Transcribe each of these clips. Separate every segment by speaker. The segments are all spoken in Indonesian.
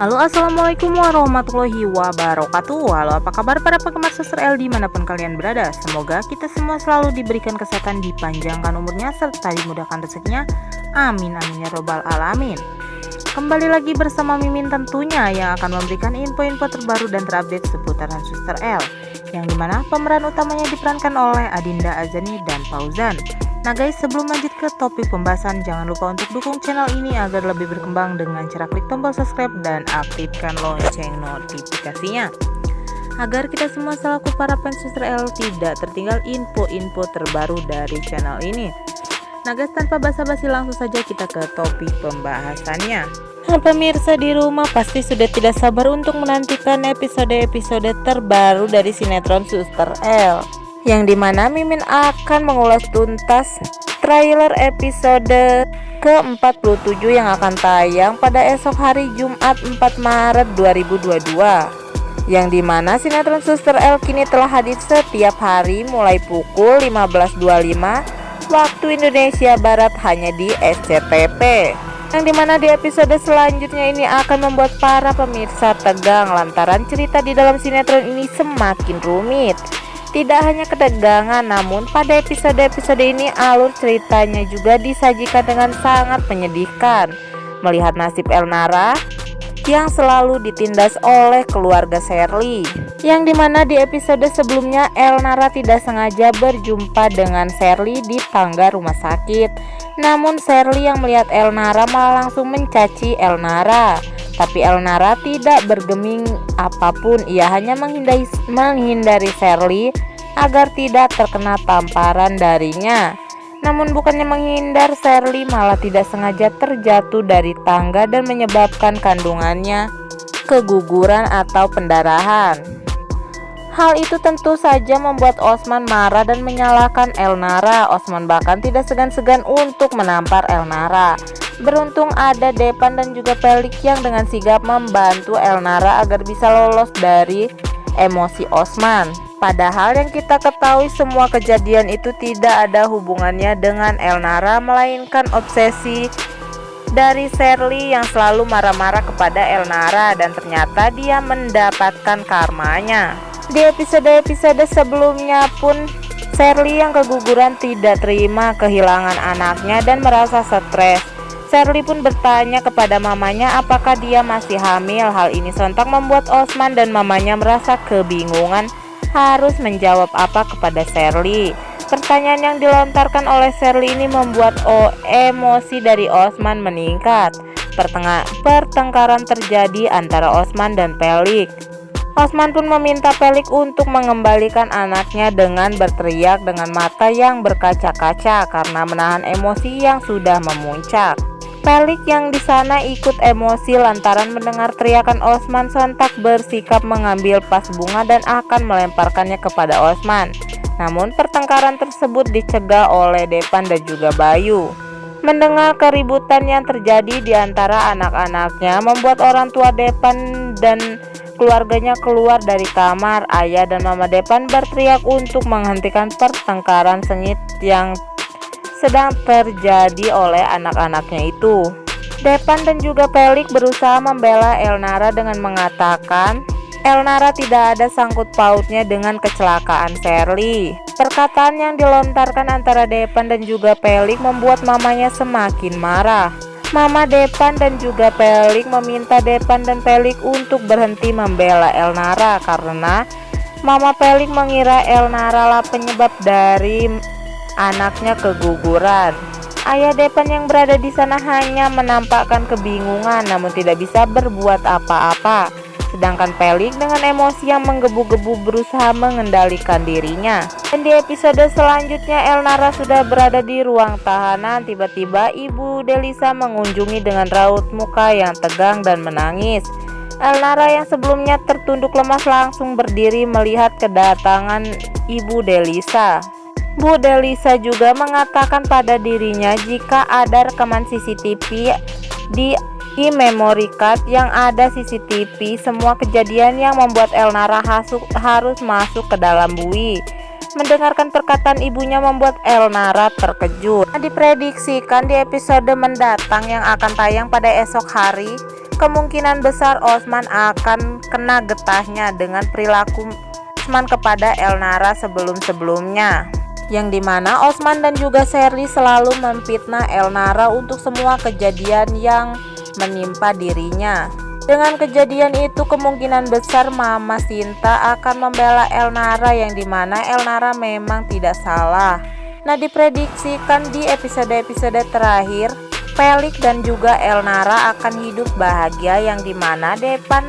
Speaker 1: Halo, assalamualaikum warahmatullahi wabarakatuh. Halo, apa kabar para penggemar Suster L dimanapun kalian berada? Semoga kita semua selalu diberikan kesehatan, dipanjangkan umurnya, serta dimudahkan rezekinya. Amin amin ya robbal alamin. Kembali lagi bersama Mimin tentunya, yang akan memberikan info-info terbaru dan terupdate seputaran Suster L, yang dimana pemeran utamanya diperankan oleh Adinda Azani dan Fauzan. Nah guys, sebelum lanjut ke topik pembahasan, jangan lupa untuk dukung channel ini agar lebih berkembang dengan cara klik tombol subscribe dan aktifkan lonceng notifikasinya, agar kita semua selaku para fans Suster L tidak tertinggal info-info terbaru dari channel ini. Nah guys, tanpa basa-basi langsung saja kita ke topik pembahasannya. Nah, pemirsa di rumah pasti sudah tidak sabar untuk menantikan episode-episode terbaru dari sinetron Suster L, yang dimana Mimin akan mengulas tuntas trailer episode ke-47 yang akan tayang pada esok hari Jumat 4 Maret 2022, yang dimana sinetron Suster L kini telah hadir setiap hari mulai pukul 15.25 waktu Indonesia Barat hanya di SCTV, yang dimana di episode selanjutnya ini akan membuat para pemirsa tegang lantaran cerita di dalam sinetron ini semakin rumit. Tidak hanya ketegangan, namun pada episode-episode ini alur ceritanya juga disajikan dengan sangat menyedihkan. Melihat nasib Elnara yang selalu ditindas oleh keluarga Sherly, yang dimana di episode sebelumnya Elnara tidak sengaja berjumpa dengan Sherly di tangga rumah sakit. Namun Sherly yang melihat Elnara malah langsung mencaci Elnara. Tapi Elnara tidak bergeming apapun, ia hanya menghindari Sherly agar tidak terkena tamparan darinya. Namun bukannya menghindar, Sherly malah tidak sengaja terjatuh dari tangga dan menyebabkan kandungannya keguguran atau pendarahan. Hal itu tentu saja membuat Osman marah dan menyalahkan Elnara. Osman bahkan tidak segan-segan untuk menampar Elnara. Beruntung ada Depan dan juga Pelik yang dengan sigap membantu Elnara agar bisa lolos dari emosi Osman. Padahal yang kita ketahui semua kejadian itu tidak ada hubungannya dengan Elnara, melainkan obsesi dari Sherly yang selalu marah-marah kepada Elnara, dan ternyata dia mendapatkan karmanya. Di episode-episode sebelumnya pun Sherly yang keguguran tidak terima kehilangan anaknya dan merasa stres. Sherly pun bertanya kepada mamanya apakah dia masih hamil. Hal ini sontak membuat Osman dan mamanya merasa kebingungan harus menjawab apa kepada Sherly. Pertanyaan yang dilontarkan oleh Sherly ini membuat emosi dari Osman meningkat. Pertengkaran terjadi antara Osman dan Pelik. Osman pun meminta Pelik untuk mengembalikan anaknya dengan berteriak dengan mata yang berkaca-kaca karena menahan emosi yang sudah memuncak. Pelik yang di sana ikut emosi lantaran mendengar teriakan Osman sontak bersikap mengambil vas bunga dan akan melemparkannya kepada Osman. Namun pertengkaran tersebut dicegah oleh Depan dan juga Bayu. Mendengar keributan yang terjadi di antara anak-anaknya membuat orang tua Depan dan keluarganya keluar dari kamar. Ayah dan mama Depan berteriak untuk menghentikan pertengkaran sengit yang sedang terjadi oleh anak-anaknya itu. Depan dan juga Pelik berusaha membela Elnara dengan mengatakan Elnara tidak ada sangkut pautnya dengan kecelakaan Sherly. Perkataan yang dilontarkan antara Depan dan juga Pelik membuat mamanya semakin marah. Mama Depan dan juga Pelik meminta Depan dan Pelik untuk berhenti membela Elnara karena Mama Pelik mengira Elnara lah penyebab dari anaknya keguguran. Ayah Depan yang berada di sana hanya menampakkan kebingungan namun tidak bisa berbuat apa-apa. Sedangkan Pelik dengan emosi yang menggebu-gebu berusaha mengendalikan dirinya. Dan di episode selanjutnya Elnara sudah berada di ruang tahanan. Tiba-tiba Ibu Delisa mengunjungi dengan raut muka yang tegang dan menangis. Elnara yang sebelumnya tertunduk lemas langsung berdiri melihat kedatangan Ibu Delisa. Bu Delisa juga mengatakan pada dirinya jika ada rekaman CCTV di memory card yang ada CCTV semua kejadian yang membuat Elnara harus masuk ke dalam bui. Mendengarkan perkataan ibunya membuat Elnara terkejut. Diprediksikan di episode mendatang yang akan tayang pada esok hari kemungkinan besar Osman akan kena getahnya dengan perilaku Osman kepada Elnara sebelum-sebelumnya, yang dimana Osman dan juga Sherly selalu memfitnah Elnara untuk semua kejadian yang menimpa dirinya. Dengan kejadian itu kemungkinan besar Mama Sinta akan membela Elnara, yang dimana Elnara memang tidak salah. Nah, diprediksikan di episode-episode terakhir Felix dan juga Elnara akan hidup bahagia, yang dimana Depan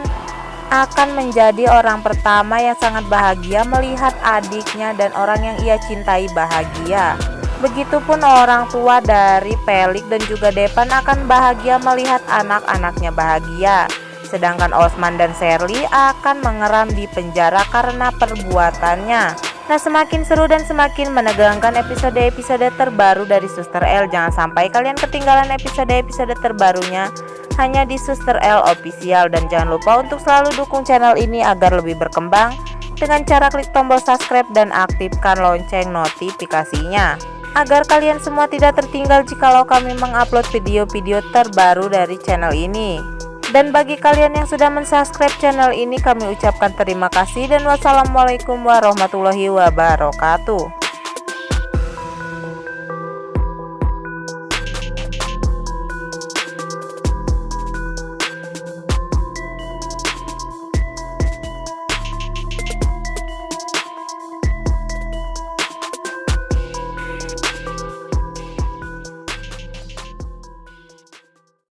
Speaker 1: akan menjadi orang pertama yang sangat bahagia melihat adiknya dan orang yang ia cintai bahagia. Begitupun orang tua dari Felix dan juga Depan akan bahagia melihat anak-anaknya bahagia. Sedangkan Osman dan Sherly akan mengeram di penjara karena perbuatannya. Nah, semakin seru dan semakin menegangkan episode-episode terbaru dari Suster L. Jangan sampai kalian ketinggalan episode-episode terbarunya hanya di Suster L Official. Dan jangan lupa untuk selalu dukung channel ini agar lebih berkembang dengan cara klik tombol subscribe dan aktifkan lonceng notifikasinya, agar kalian semua tidak tertinggal jikalau kami mengupload video-video terbaru dari channel ini. Dan bagi kalian yang sudah mensubscribe channel ini, kami ucapkan terima kasih dan wassalamualaikum warahmatullahi wabarakatuh.